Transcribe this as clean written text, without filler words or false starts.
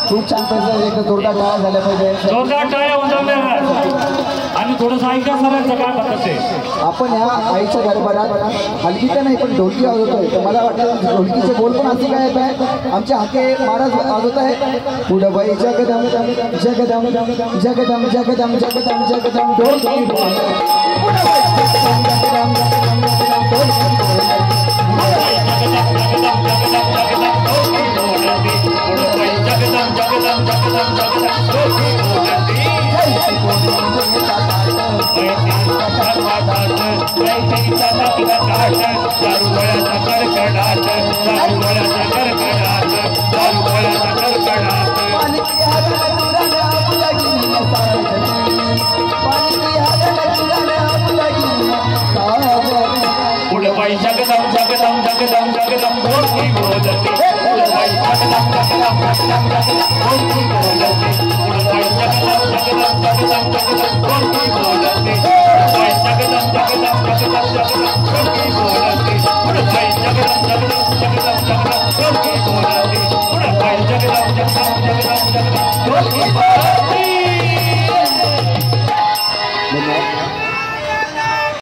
खूप छान पैसे एक जोरदार टाळ्या झाल्या पाहिजे जोरदार टाळ्या उजवल्या आणि थोडंसं ऐका सरांचं काय म्हणतात ते आपण ह्या आईच्या दरबारात हलकी तर नाही पण ढोलकी वाजवतोय तर मला वाटतं ढोलकीचे बोल पण असे काय येत आहे आमचे हाके महाराज वाजवत आहे पुढं बाई जगदम जगदम जगदम जगदम जगदम जगदम जगदम ढोलकी पुढं बाई जगदम जगदम जगदम जगदम ढोलकी Jagdam